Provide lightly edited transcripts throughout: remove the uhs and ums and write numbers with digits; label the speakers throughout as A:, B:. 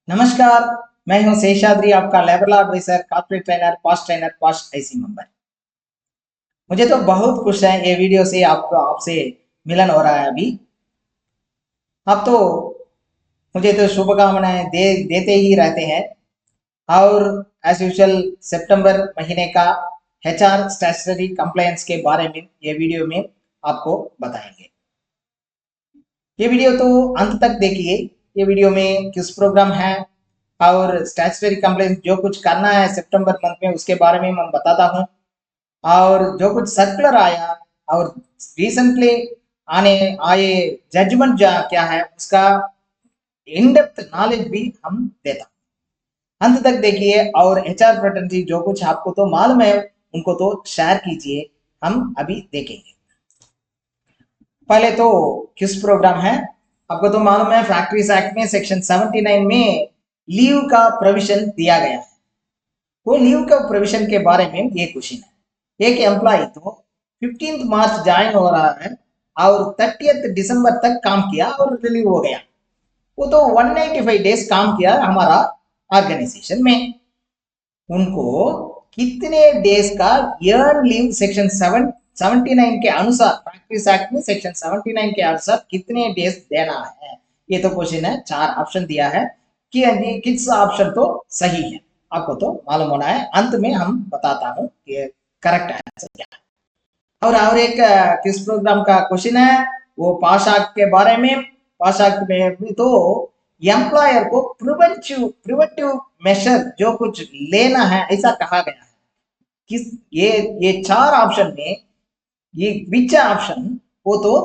A: नमस्कार। मैं हूं शेषाद्री, आपका labour advisor, corporate trainer, past IC member. मुझे तो बहुत खुश है ये वीडियो से आपको आपसे मिलन हो रहा है। अभी आप तो मुझे तो शुभकामनाएं देते ही रहते हैं। और एज यूजुअल सितंबर महीने का एचआर स्टैट्यूटरी कंप्लायंस के बारे में ये वीडियो में आपको बताएंगे। ये वीडियो तो अंत तक देखिए। ये वीडियो में किस प्रोग्राम है और स्टैट्यूटरी कंप्लायंस जो कुछ करना है सितंबर मंथ में उसके बारे में मैं बताता हूँ। और जो कुछ सर्कुलर आया और रिसेंटली आने आए जजमेंट क्या है उसका इन डेप्थ नॉलेज भी हम देता हूं। अंत तक देखिए और एचआर फ्रेटर्निटी जो कुछ आपको तो मालूम है उनको तो शेयर कीजिए। हम अभी देखेंगे। पहले तो किस प्रोग्राम है आपको तो मालूम है। फैक्ट्रीज एक्ट में सेक्शन 79 में लीव का प्रोविजन दिया गया है। वो लीव का प्रोविजन के बारे में ये क्वेश्चन है। एक एम्प्लॉय तो 15 मार्च ज्वाइन हो रहा है और 30 दिसंबर तक काम किया और रिलीव हो गया। वो तो 195 डेज काम किया हमारा ऑर्गेनाइजेशन में। उनको कितने डेज का अर्न लीव सेक्शन 79 के अनुसार, प्रैक्टिस एक्ट में सेक्शन 79 के अनुसार कितने डेज देना है, ये तो क्वेश्चन है। 4 ऑप्शन दिया है कि किस ऑप्शन तो सही है आपको तो मालूम होना है। अंत में हम बताता हूँ कि करेक्ट आंसर क्या है। और एक किस प्रोग्राम का क्वेश्चन है वो पाशाक के बारे में। पाशाक में भी तो एम्प्लॉयर को प्रिवेंटिव मेजर जो कुछ लेना है ऐसा कहा गया है। किस ये 4 ऑप्शन में ये विच ऑप्शन वो तो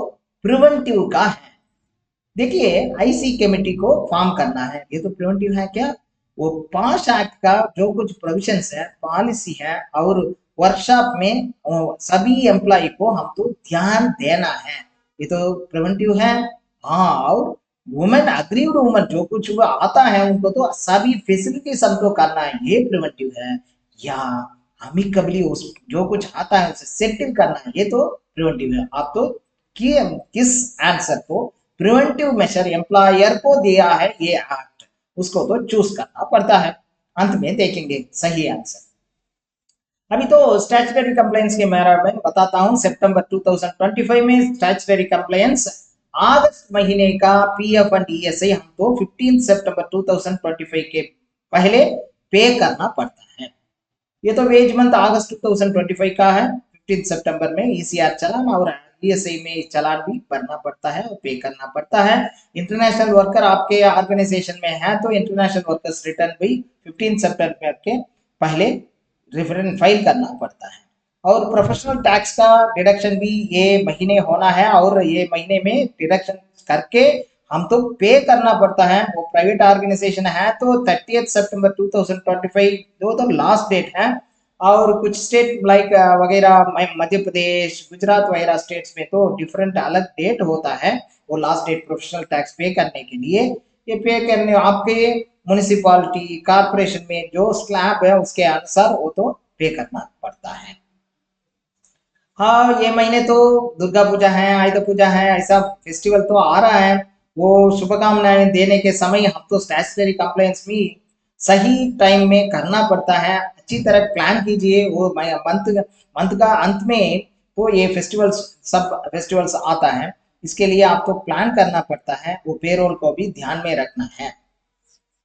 A: प्रिवेंटिव का है। देखिए आईसी कमेटी को फॉर्म करना है, ये तो प्रिवेंटिव है क्या। वो 5 एक्ट का जो कुछ प्रोविजंस है, पॉलिसी है और वर्कशॉप में सभी एम्प्लॉय को हम तो ध्यान देना है, ये तो प्रिवेंटिव है। हाँ, और वुमेन अग्रीव्ड वुमेन जो कुछ वो आता है उनको तो सभी फैसिलिटीज हमको करना है, ये प्रिवेंटिव है। या हमी कबली उस जो कुछ आता है उसे सेटल करना है, ये तो प्रिवेंटिव है। आप तो किस आंसर को प्रिवेंटिव मेजर एम्प्लॉयर को दिया है ये एक्ट, उसको तो चूज करना पड़ता है। अंत में देखेंगे सही आंसर। अभी तो स्टैट्यूटरी कंप्लायंस के बारे में बताता हूं। सितंबर 2025 में स्टैट्यूटरी कंप्लायंस अगस्त महीने का पीएफ एंड ईएसआई हम तो 15 सितंबर 2025 के पहले पे करना पड़ता है। ये तो वेज मंथ अगस्त 2025 का है। 15 सितंबर में ईसीआर चलान और ईएसआई में चलान भी भरना पड़ता है और पे करना पड़ता है। इंटरनेशनल वर्कर आपके ऑर्गेनाइजेशन में है तो इंटरनेशनल वर्कर्स रिटर्न भी 15 सितंबर के पहले रिफरेंस फाइल करना पड़ता है। और प्रोफेशनल टैक्स का डिडक्शन भी ये महीने होना है और ये महीने में डिडक्शन करके हम तो पे करना पड़ता है। वो प्राइवेट ऑर्गेनाइजेशन है तो 30 सितंबर 2025 जो तो लास्ट डेट है। और कुछ स्टेट लाइक वगैरह मध्य प्रदेश, गुजरात वगैरह स्टेट्स में तो डिफरेंट अलग डेट होता है वो लास्ट डेट प्रोफेशनल टैक्स पे करने के लिए। ये पे करने आपके म्युनिसिपालिटी कारपोरेशन में जो स्लैब है उसके अनुसार वो तो पे करना पड़ता है। हाँ, ये महीने तो दुर्गा पूजा है, आयुध पूजा है, ऐसा फेस्टिवल तो आ रहा है। वो शुभकामनाएं देने के समय हम तो स्टैट्यूटरी कंप्लायंस भी सही टाइम में करना पड़ता है। अच्छी तरह प्लान कीजिए। वो मंथ मंथ का अंत में तो ये फेस्टिवल्स सब फेस्टिवल्स आता है, इसके लिए आपको प्लान करना पड़ता है। वो पेरोल को भी ध्यान में रखना है।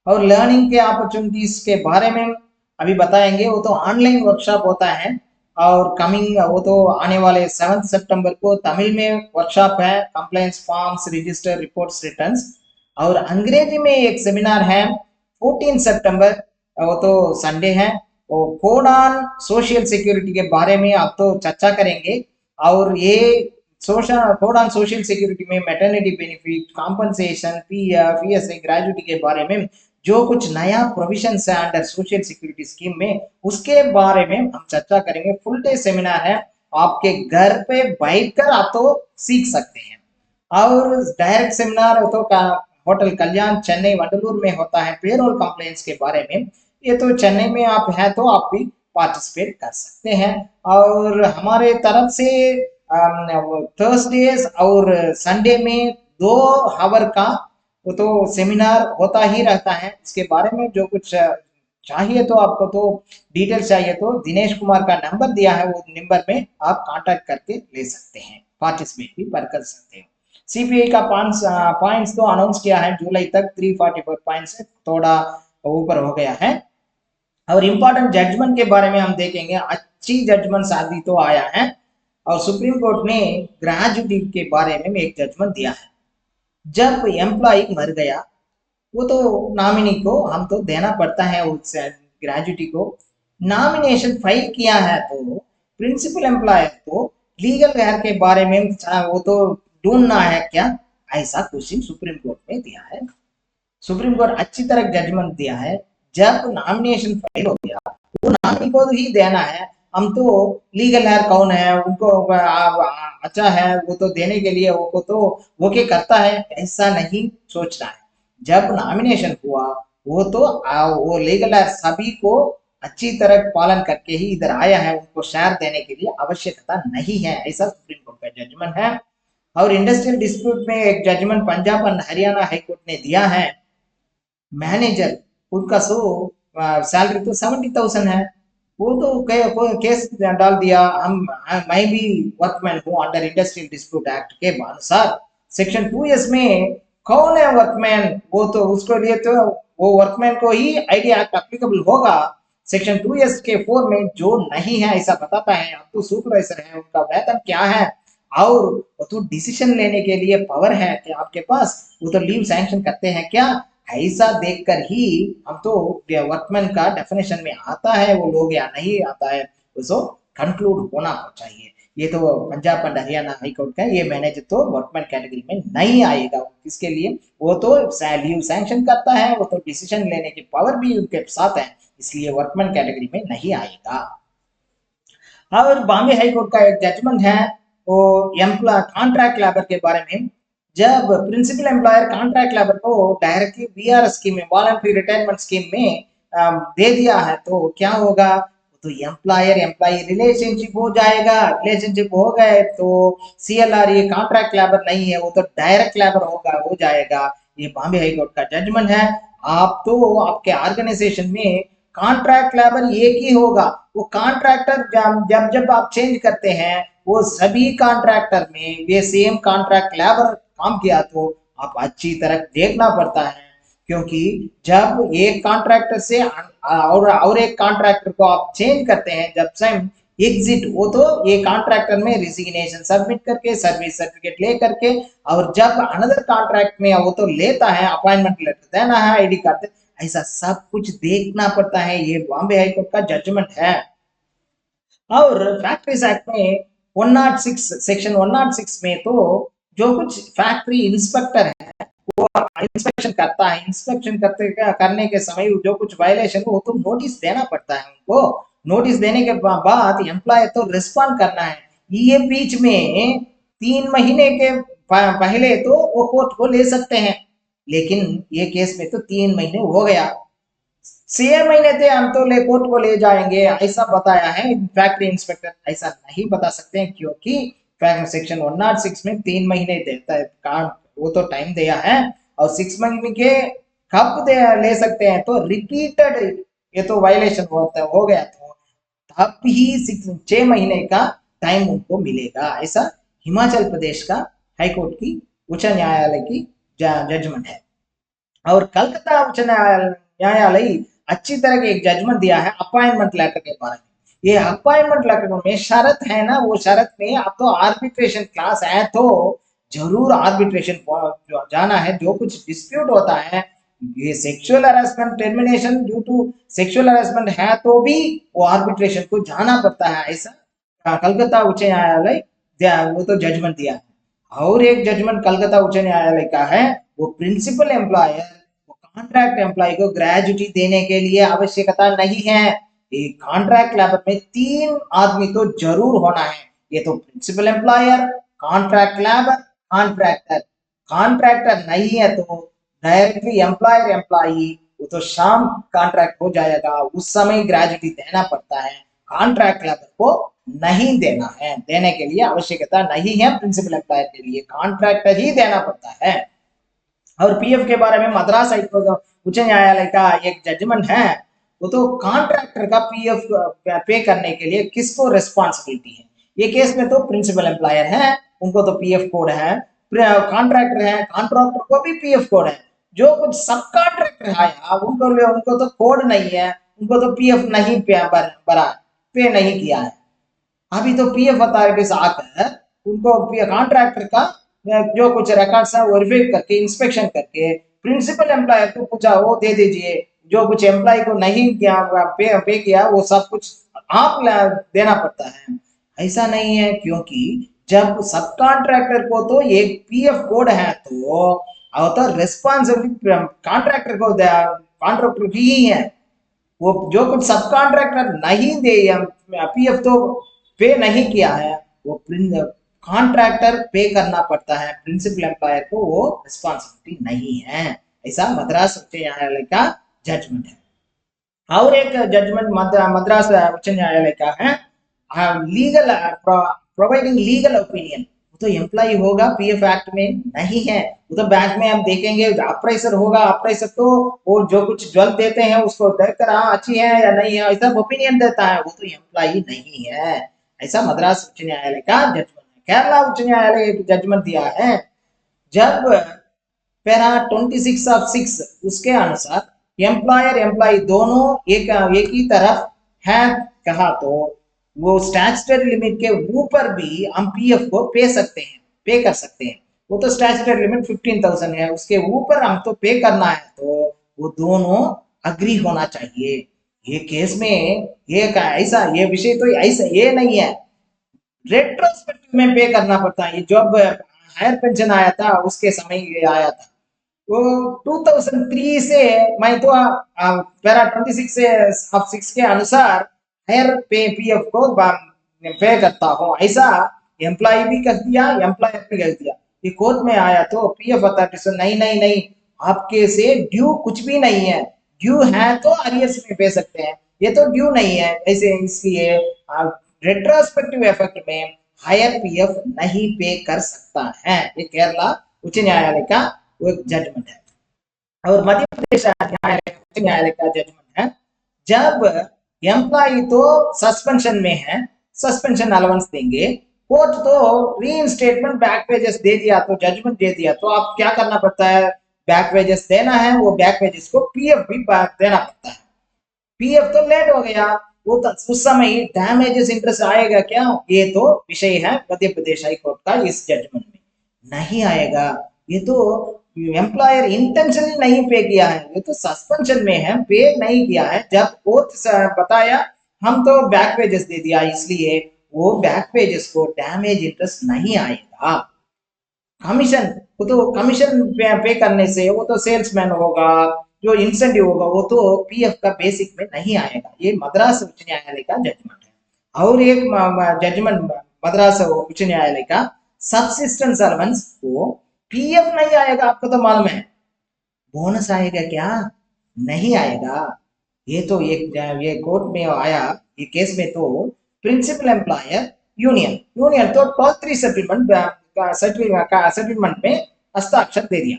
A: और लर्निंग के अपॉर्चुनिटीज के बारे में अभी बताएंगे। वो तो ऑनलाइन वर्कशॉप होता है और कमिंग वो तो आने वाले 7 सितंबर को तमिल में वर्कशॉप है, compliance forms register reports returns. और अंग्रेजी में एक सेमिनार है 14 सितंबर, वो तो संडे है। वो कोड ऑन सोशल सिक्योरिटी के बारे में आप तो चर्चा करेंगे। और ये social code on social security में maternity benefit, compensation, PF, ESI, gratuity के बारे में जो कुछ नया प्रोविजन है अंडर सोशल सिक्योरिटी स्कीम में उसके बारे में हम चर्चा करेंगे। फुल डे सेमिनार है, आपके घर पे बैठकर आप तो सीख सकते हैं। और डायरेक्ट सेमिनार तो होटल कल्याण चेन्नई वंडलूर में होता है पेरोल कंप्लेंट्स के बारे में। ये तो चेन्नई में आप है तो आप भी पार्टिसिपेट कर सकते हैं। और हमारे तरफ से थर्सडेज और संडे में 2 आवर का वो तो सेमिनार होता ही रहता है। इसके बारे में जो कुछ चाहिए तो आपको तो डिटेल्स चाहिए तो दिनेश कुमार का नंबर दिया है, वो नंबर में आप कांटेक्ट करके ले सकते हैं, पार्टिसिपेट भी कर सकते हैं। सीपीआई का पॉइंट्स तो अनाउंस किया है, जुलाई तक 344 पॉइंट्स है, थोड़ा ऊपर हो गया है। और इम्पोर्टेंट जजमेंट के बारे में हम देखेंगे, अच्छी जजमेंट शादी तो आया है। और सुप्रीम कोर्ट ने ग्रेजुटी के बारे में एक जजमेंट दिया है। जब एम्प्लॉय मर गया, वो तो नॉमिनी को हम तो देना पड़ता है उस ग्रेजुटी को। नॉमिनेशन फाइल किया है तो प्रिंसिपल एम्प्लॉयर को लीगल हेयर के बारे में वो तो ढूंढना है क्या, ऐसा क्वेश्चन सुप्रीम कोर्ट ने दिया है। सुप्रीम कोर्ट अच्छी तरह जजमेंट दिया है, जब नॉमिनेशन फाइल हो गया वो नॉमिनी को ही देना है। हम तो लीगल हेयर कौन है उनको अच्छा है वो तो देने के लिए वो को तो वो क्या करता है, ऐसा नहीं सोचना है। जब नॉमिनेशन हुआ वो तो वो लीगल हेयर सभी को अच्छी तरह पालन करके ही इधर आया है, उनको शेयर देने के लिए आवश्यकता नहीं है, ऐसा सुप्रीम कोर्ट का जजमेंट है। और इंडस्ट्रियल डिस्प्यूट में एक जजमेंट पंजाब और हरियाणा हाईकोर्ट ने दिया है। मैनेजर उनका सैलरी तो 70,000 है, वो तो केस डाल दिया। मैं भी वर्कमैन हूँ अंडर इंडस्ट्रियल डिस्प्यूट एक्ट के अनुसार। सेक्शन 2S में कौन है वर्कमैन, वो तो उसको लिए तो वो वर्कमैन को ही आईडी एक्ट एप्लीकेबल होगा। सेक्शन 2S के 4 में जो नहीं है ऐसा बताता है, अब तो सुपरवाइजर है, उनका वेतन क्या है और वो तो डिसीजन लेने के लिए पावर है कि आपके पास, वो तो लीव सैंक्शन करते हैं क्या, ऐसा देखकर ही हम तो वर्कमैन का डेफिनेशन में आता है वो लोग या नहीं आता है, उसको कंक्लूड होना चाहिए। ये तो Punjab and Haryana high court का, ये मैनेजर तो वर्कमैन कैटेगरी में नहीं आएगा। किसके लिए, वो तो लीव सैंक्शन करता है, वो तो डिसीजन लेने की पावर भी उनके साथ है, इसलिए वर्कमैन कैटेगरी में नहीं आएगा। और बॉम्बे हाई कोर्ट का एक जजमेंट है वो एम्प्लॉय कॉन्ट्रैक्ट लेबर के बारे में। जब प्रिंसिपल एम्प्लॉयर कॉन्ट्रैक्ट लेबर को डायरेक्टली वीआरएस स्कीम में, वॉलंटरी रिटायरमेंट स्कीम में दे दिया है तो क्या होगा, तो एम्प्लॉयर एम्प्लॉय रिलेशनशिप हो जाएगा। रिलेशनशिप हो गए तो सीएलआर ये कॉन्ट्रैक्ट लेबर नहीं है, वो तो डायरेक्ट लेबर होगा, हो जाएगा। ये बॉम्बे हाई कोर्ट का जजमेंट है। आप तो आपके ऑर्गेनाइजेशन में कॉन्ट्रैक्ट लेबर एक ही होगा, वो कॉन्ट्रैक्टर जब जब आप चेंज करते हैं वो सभी कॉन्ट्रैक्टर में ये सेम कॉन्ट्रैक्ट लेबर काम किया तो आप अच्छी तरह देखना पड़ता है। क्योंकि जब एक कॉन्ट्रैक्टर से और एक कॉन्ट्रैक्टर को आप चेंज करते हैं, जब सेम एग्जिट, वो तो ये कॉन्ट्रैक्टर में रिजिग्नेशन सबमिट करके सर्विस सर्टिफिकेट ले करके, और जब अनदर कॉन्ट्रैक्ट में वो तो लेता है अपॉइंटमेंट लेटर देना है, आईडी कार्ड, ऐसा सब कुछ देखना पड़ता है। ये बॉम्बे हाई कोर्ट का जजमेंट है। और फैक्ट्रीज एक्ट में 106 सेक्शन 106 में तो जो कुछ फैक्ट्री इंस्पेक्टर है वो इंस्पेक्शन करता है, इंस्पेक्शन करने के समय जो कुछ वायलेशन हो तो नोटिस देना पड़ता है उनको। नोटिस देने के बाद एम्प्लॉयर तो रिस्पॉन्ड करना है। ये बीच में 3 महीने के पहले तो वो कोर्ट को ले सकते हैं, लेकिन ये केस में तो 3 महीने हो गया, 6 महीने थे हम तो ले कोर्ट को ले जाएंगे, ऐसा बताया है फैक्ट्री इंस्पेक्टर। ऐसा नहीं बता सकते हैं क्योंकि सेक्शन 106 में 3 महीने देता है काम, वो तो टाइम दिया है। और 6 महीने के कब ले सकते हैं, तो रिपीटेड ये तो वायलेशन हो गया तो तब ही 6 महीने का टाइम उनको मिलेगा, ऐसा हिमाचल प्रदेश का हाईकोर्ट की उच्च न्यायालय की जजमेंट है। और कलकत्ता उच्च न्यायालय अच्छी तरह के एक जजमेंट दिया है अपॉइंटमेंट लेटर के बारे में। ये अपॉइंटमेंट लेटर में शर्त है ना, वो शर्त में अब तो आर्बिट्रेशन क्लास है तो जरूर आर्बिट्रेशन जाना है। जो कुछ डिस्प्यूट होता है, ये sexual harassment termination due to sexual harassment है तो भी वो आर्बिट्रेशन को जाना पड़ता है, ऐसा कलकत्ता उच्च न्यायालय वो तो जजमेंट दिया है। और एक जजमेंट कलकत्ता उच्च न्यायालय का है, वो प्रिंसिपल एम्प्लॉयर कॉन्ट्रैक्ट एम्प्लॉय को ग्रेजुटी देने के लिए आवश्यकता नहीं है। एक कॉन्ट्रैक्ट लेबर में 3 आदमी तो जरूर होना है, ये तो principal employer, contract labour, contractor. Contractor नहीं है तो डायरेक्टली एम्प्लॉयर एम्प्लॉई, वो तो शाम कॉन्ट्रैक्ट हो जाएगा, उस समय ग्रेजुटी देना पड़ता है। कॉन्ट्रैक्ट लेबर को नहीं देना है, देने के लिए आवश्यकता नहीं है। प्रिंसिपल एम्प्लॉयर के लिए कॉन्ट्रैक्टर ही देना पड़ता है। और पीएफ के बारे में मद्रास उच्च न्यायालय का एक जजमेंट है, वो तो कॉन्ट्रैक्टर का पीएफ पे करने के लिए किसको रिस्पॉन्सिबिलिटी है। ये केस में तो प्रिंसिपल एम्प्लॉयर है, उनको तो पीएफ कोड है, कॉन्ट्रैक्टर है, कॉन्ट्रैक्टर को भी पीएफ कोड है। जो कुछ सब कॉन्ट्रैक्टर है उनको तो कोड नहीं है, उनको तो पीएफ नहीं पे नहीं किया है। अभी तो पीएफ अथॉरिटीज आकर उनको कॉन्ट्रैक्टर का जो कुछ रिकॉर्ड्स है वेरीफाई करके इंस्पेक्शन करके प्रिंसिपल एम्प्लॉयर को पूछा वो दे दीजिए, जो कुछ एम्प्लॉय को नहीं किया पे किया वो सब कुछ आप देना पड़ता है। ऐसा नहीं है, क्योंकि जब सब कॉन्ट्रैक्टर को तो एक पीएफ कोड है तो तो रिस्पॉन्सिबिलिटी कॉन्ट्रैक्टर को कॉन्ट्रैक्टर की ही है। वो जो कुछ सब कॉन्ट्रैक्टर नहीं दे पीएफ तो पे नहीं किया है, वो कॉन्ट्रैक्टर पे करना पड़ता है, प्रिंसिपल एम्प्लॉयर को वो रिस्पॉन्सिबिलिटी नहीं है। ऐसा मद्रास उच्च न्यायालय का जजमेंट है। और एक जजमेंट मद्रास उच्च न्यायालय का है, लीगल प्रोवाइडिंग लीगल ओपिनियन। तो एम्प्लॉय होगा पीएफ एक्ट में नहीं है, वो तो बैंक में हम देखेंगे अप्राइसर होगा, अप्राइसर तो वो जो कुछ ज्वेल देते हैं उसको देखकर हाँ अच्छी है या नहीं है ऐसा ओपिनियन देता है, वो तो एम्प्लॉय नहीं है। ऐसा मद्रास उच्च न्यायालय का जजमेंट है। केरला उच्च न्यायालय एक जजमेंट दिया है, जब पैरा 26 ऑफ 6 उसके अनुसार एम्प्लॉयर एम्प्लॉय दोनों एक ही तरफ है कहा तो वो स्टैट्यूटरी लिमिट के ऊपर भी हम पीएफ को पे कर सकते हैं। वो तो स्टैट्यूटरी लिमिट 15,000 है, उसके ऊपर हम तो पे करना है तो वो दोनों अग्री होना चाहिए। ये केस में ये ऐसा ये विषय तो ऐसा ये नहीं है, रेट्रोस्पेक्टिव में पे करना पड़ता है। ये जब हायर पेंशन आया था उसके समय ये आया था, वो 2003 से मैं तो पैरा 26 से ऑफ 6 के अनुसार हायर पे पीएफ को पे करता हूँ, ऐसा एम्प्लॉय भी कर दिया, एम्प्लॉयर भी कर दिया। ये कोर्ट में आया तो पीएफ अथॉरिटी से नहीं नहीं नहीं, आपके से ड्यू कुछ भी नहीं है, ड्यू है तो अरियर्स में पे सकते हैं, ये तो ड्यू नहीं है ऐसे, इसलिए रेट्रोस्पेक्टिव इफेक्ट में हायर पीएफ नहीं पे कर सकता है। ये केरला उच्च न्यायालय का वो एक जजमेंट है। और मध्य प्रदेश न्यायालय का जजमेंट है, जब एम्प्लॉय तो सस्पेंशन में है, सस्पेंशन अलाउंस देंगे, कोर्ट तो रीइंस्टेटमेंट बैक वेजेस दे दिया तो जजमेंट दे दिया तो आप क्या करना पड़ता है, बैक वेजेस देना है, वो बैक वेजेस को पीएफ भी देना पड़ता है। पीएफ तो लेट हो गया, वो तो उस समय डैमेजेस इंटरेस्ट आएगा क्या, ये तो विषय है मध्य प्रदेश हाई कोर्ट का इस जजमेंट में नहीं आएगा। ये तो एम्प्लॉयर इंटेंशनली नहीं पे किया है, ये तो सस्पेंशन में है, पे नहीं किया है, जब कोर्ट बताया हम तो बैक पेजेस दे दिया, इसलिए वो बैक पेजेस को डैमेज इंटरेस्ट नहीं आएगा। कमीशन, वो तो कमीशन पे करने से वो तो सेल्समैन होगा, जो इंसेंटिव होगा वो तो पीएफ का बेसिक में नहीं आएगा। ये मद्रास उच्च न्यायालय का जजमेंट है। और एक जजमेंट मद्रास उच्च न्यायालय का, सबसिस्टेंस अलाउंस को पीएफ नहीं आएगा, आपको तो मालूम है, बोनस आएगा क्या, नहीं आएगा। ये तो ये कोर्ट में आया, ये केस में तो प्रिंसिपल एम्प्लॉयर यूनियन यूनियन तो 12-3 सेटलमेंट में हस्ताक्षर दे दिया।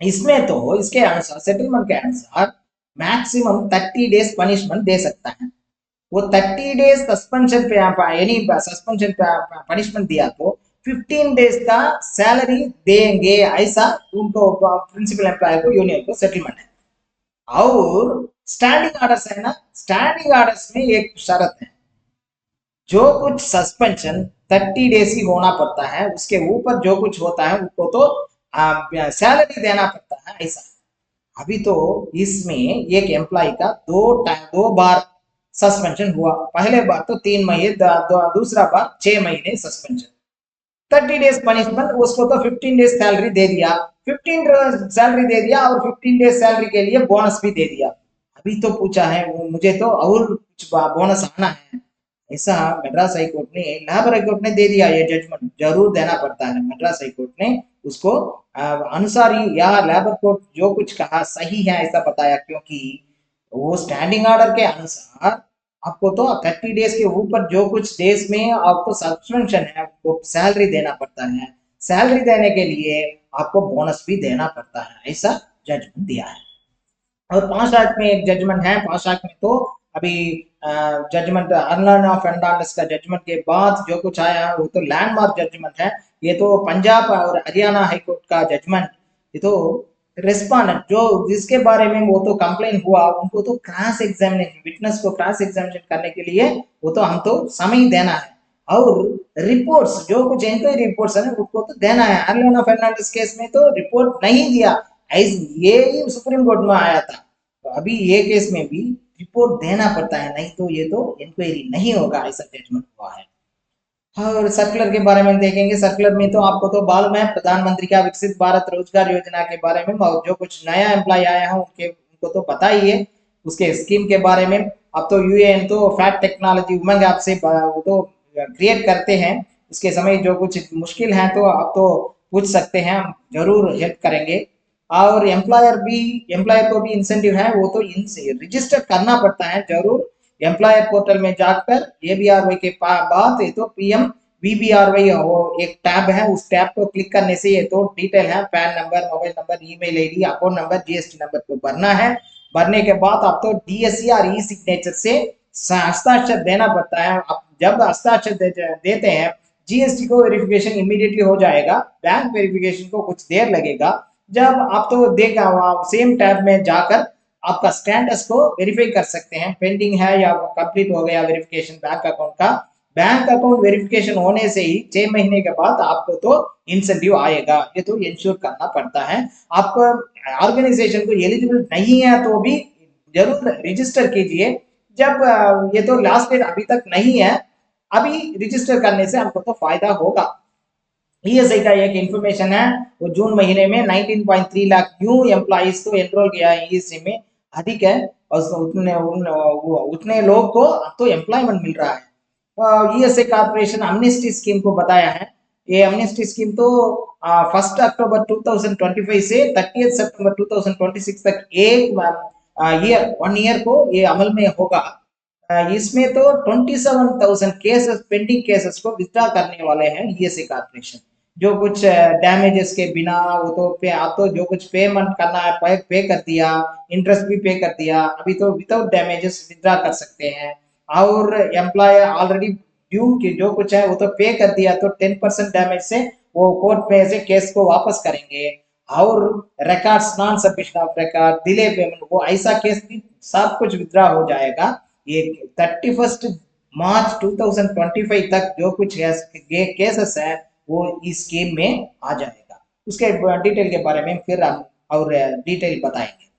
A: इसमें तो इसके अनुसार सेटलमेंट के अनुसार मैक्सिमम 30 डेज पनिशमेंट दे सकता है। वो 30 डेज सस्पेंशन पे यानी सस्पेंशन पनिशमेंट दिया तो 15 डेज का सैलरी देंगे, ऐसा उनको प्रिंसिपल एम्प्लॉयर को यूनियन को सेटलमेंट है। और स्टैंडिंग ऑर्डर्स है ना, स्टैंडिंग ऑर्डर्स में एक शर्त है, जो कुछ सस्पेंशन 30 डेज ही होना पड़ता है, उसके ऊपर जो कुछ होता है उसको तो सैलरी देना पड़ता है, ऐसा। अभी तो इसमें एक एम्प्लॉय का दो बार सस्पेंशन हुआ, पहले बार तो 3 महीने, दूसरा बार 6 महीने सस्पेंशन, 30 डेज पनिशमेंट, उसको तो 15 डेज सैलरी दे दिया, 15 सैलरी दे दिया और 15 डेज सैलरी के लिए बोनस भी दे दिया। अभी तो पूछा है मुझे तो और कुछ बोनस आना है, ऐसा मद्रास हाई कोर्ट ने, इलाहाबाद हाई कोर्ट ने दे दिया। ये जजमेंट जरूर देना पड़ता है, मद्रास हाई कोर्ट ने उसको अनुसार ही, या लेबर कोर्ट जो कुछ कहा सही है ऐसा बताया, क्योंकि वो स्टैंडिंग ऑर्डर के अनुसार आपको तो 30 डेज के ऊपर जो कुछ डेज में आपको सस्पेंशन है वो सैलरी देना पड़ता है, सैलरी देने के लिए आपको बोनस भी देना पड़ता है, ऐसा जजमेंट दिया है। और 5 लाख में एक जजमेंट है, 5 लाख में तो अभी जजमेंट अर्नन ऑफ एंडांडस का जजमेंट के बाद जो कुछ आया है वो तो लैंडमार्क जजमेंट है। ये तो पंजाब और हरियाणा हाईकोर्ट का जजमेंट, ये तो रिस्पॉन्डेंट जो जिसके बारे में वो तो कंप्लेन हुआ उनको तो क्रॉस एग्जामिनेशन, विटनेस को क्रॉस एग्जामिनेशन करने के लिए वो तो हम तो समय देना है। और रिपोर्ट्स जो कुछ इंक्वायरी रिपोर्ट्स है ना उनको तो देना है। अर्नन फर्नांडिस केस में तो रिपोर्ट नहीं दिया, ये ही सुप्रीम कोर्ट में आया था। तो अभी ये केस में भी रिपोर्ट देना पड़ता है, नहीं तो ये तो इंक्वायरी नहीं होगा, ऐसा जजमेंट हुआ है। और सर्कुलर के बारे में देखेंगे, सर्कुलर में तो आपको तो मालूम है प्रधानमंत्री का विकसित भारत रोजगार योजना के बारे में, और जो कुछ नया एम्प्लॉय आया है उनके उनको तो पता ही है उसके स्कीम के बारे में। अब तो यूएएन तो फैक्ट टेक्नोलॉजी उमंग ऐप से वो तो क्रिएट करते हैं, उसके समय जो कुछ मुश्किल है तो आप तो पूछ सकते हैं, हम जरूर हेल्प करेंगे। और एम्प्लॉयर को भी इंसेंटिव है, वो तो रजिस्टर करना पड़ता है जरूर एम्प्लॉयर पोर्टल में जाकर। एबीआरवाई के बाद ये तो पीएम वीबीआरवाई वो एक टैब है, उस टैब को क्लिक करने से ये तो डिटेल है, pan number, mobile number, email ID, account number, GST number को भरना है। भरने के बाद आप तो डीएससी और ई सिग्नेचर से हस्ताक्षर देना पड़ता है। आप जब हस्ताक्षर देते हैं जीएसटी को वेरिफिकेशन इमीडिएटली हो जाएगा, बैंक वेरिफिकेशन को कुछ देर लगेगा। जब आप तो देखा सेम टैब में जाकर आपका स्टेटस को वेरीफाई कर सकते हैं, पेंडिंग है या कंप्लीट हो गया वेरिफिकेशन बैंक अकाउंट का। बैंक अकाउंट वेरिफिकेशन होने से ही 6 महीने के बाद आपको तो इंसेंटिव आएगा, ये तो इंश्योर करना पड़ता है। आपको ऑर्गेनाइजेशन को एलिजिबल नहीं है तो भी जरूर रजिस्टर कीजिए। जब ये तो लास्ट डेट अभी तक नहीं है, अभी रजिस्टर करने से हमको तो फायदा होगा। ईएसआई का एक इंफॉर्मेशन है, वो जून महीने में 19.3 लाख न्यू एम्प्लॉइज को एनरोल किया है ईएसआई में, अधिक है। और उतने लोग को अब तो एम्प्लॉयमेंट मिल रहा है। ईएसआई कॉर्पोरेशन अमनेस्टी स्कीम को बताया है। ये अमनेस्टी स्कीम तो 1 अक्टूबर 2025 से 30 सितंबर 2026 तक एक ईयर 1 ईयर को ये अमल में होगा। इसमें तो 27,000 केसेस, पेंडिंग केसेस को विथड्रॉ करने वाले हैं ईएसआई कॉर्पोरेशन। जो कुछ डैमेजेस के बिना वो तो आप तो जो कुछ पेमेंट करना है पे कर दिया, इंटरेस्ट भी पे कर दिया, अभी तो विदाउट डैमेजेस विथड्रॉ कर सकते हैं। और एम्प्लॉयर ऑलरेडी ड्यू की जो कुछ है वो तो पे कर दिया, तो 10% डैमेज से वो कोर्ट पे से केस को वापस करेंगे। और records, non submission of record, delay payment, वो ऐसा केस भी सब कुछ विथड्रॉ हो जाएगा। ये 31 मार्च 2025 तक जो कुछ केसेस है वो इस स्कीम में आ जाएगा। उसके डिटेल के बारे में फिर हम और डिटेल बताएंगे।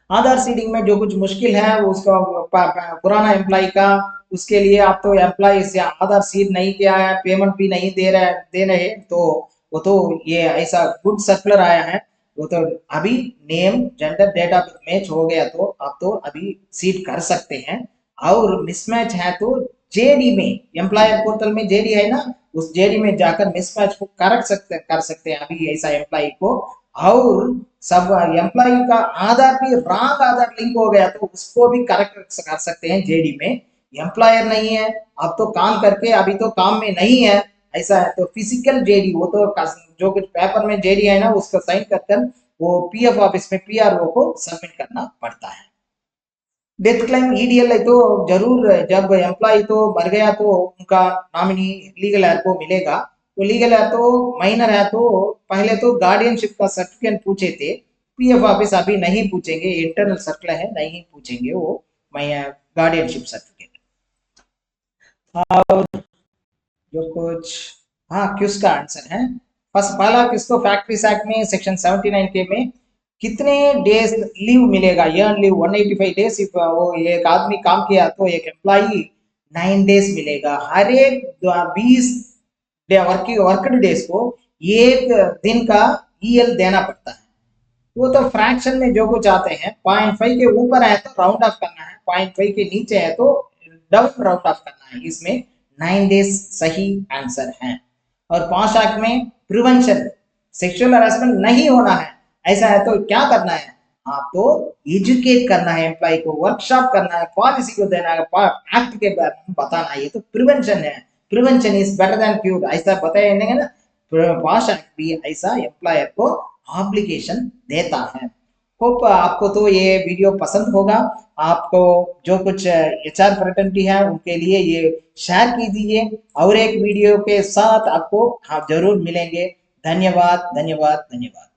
A: आधार सीडिंग में जो कुछ मुश्किल है वो उसका पुराना एम्प्लॉय का, उसके लिए आप तो एम्प्लॉय से आधार सीड नहीं किया है, पेमेंट भी नहीं दे रहे तो वो तो ये ऐसा गुड सर्कुलर आया है। वो तो अभी name, gender, date of birth match हो गया तो आप तो अभी सीड कर सकते हैं। और मिसमैच है तो जेडी में, एम्प्लॉयर पोर्टल में जेडी है ना, उस जेडी में जाकर मिसमैच को कर सकते हैं अभी ऐसा एम्प्लॉय को। और सब एम्प्लॉय का आधार भी रॉन्ग आधार लिंक हो गया तो उसको भी करेक्ट कर सकते हैं जेडी में। एम्प्लॉयर नहीं है, अब तो काम करके अभी तो काम में नहीं है, ऐसा है तो फिजिकल जेडी, वो तो जो कुछ पेपर में जेडी है ना उसका साइन कर वो पीएफ ऑफिस में पीआरओ को सबमिट करना पड़ता है। डेथ क्लेम ईडीएल है तो जरूर, जब एम्प्लॉय तो मर गया तो उनका नॉमिनी लीगल हेयर को मिलेगा। तो लीगल हेयर तो माइनर है तो पहले तो गार्डियनशिप का सर्टिफिकेट पूछे थे, पीएफ ऑफिस अभी नहीं पूछेंगे, इंटरनल सर्कुलर है नहीं पूछेंगे वो गार्डियनशिप सर्टिफिकेट। और जो कुछ, हाँ क्यूज का आंसर है। फर्स्ट पहला क्यूज तो फैक्ट्रीज एक्ट में सेक्शन 79 के में कितने डेज लीव मिलेगा, अर्न लीव 185 डेज। वो एक आदमी काम किया तो एक एम्प्लॉई 9 डेज मिलेगा। हर एक 20 वर्किंग डेज को एक दिन का ईएल देना पड़ता है। वो तो फ्रैक्शन में जो कुछ आते हैं 0.5 के ऊपर है तो राउंड ऑफ करना है, 0.5 के नीचे है तो डाउन राउंड ऑफ करना है। इसमें 9 डेज सही आंसर है। और 5 लाख में प्रिवेंशन, सेक्सुअल हरासमेंट नहीं होना है, ऐसा है तो क्या करना है, आपको एजुकेट करना है, एम्प्लॉय को वर्कशॉप करना है, पॉलिसी को देना है, एक्ट के बारे में बताना है, ये तो प्रिवेंशन है। Prevention is better than cure, ऐसा बताएंगे ना, पास्ट एक्ट भी ऐसा एम्प्लॉयर को ऑब्लिगेशन देता है। होप आपको तो ये वीडियो पसंद होगा। आपको जो कुछ एचआर फ्रेटर्निटी है उनके लिए ये शेयर कीजिए, और एक वीडियो के साथ आपको जरूर मिलेंगे। धन्यवाद धन्यवाद धन्यवाद।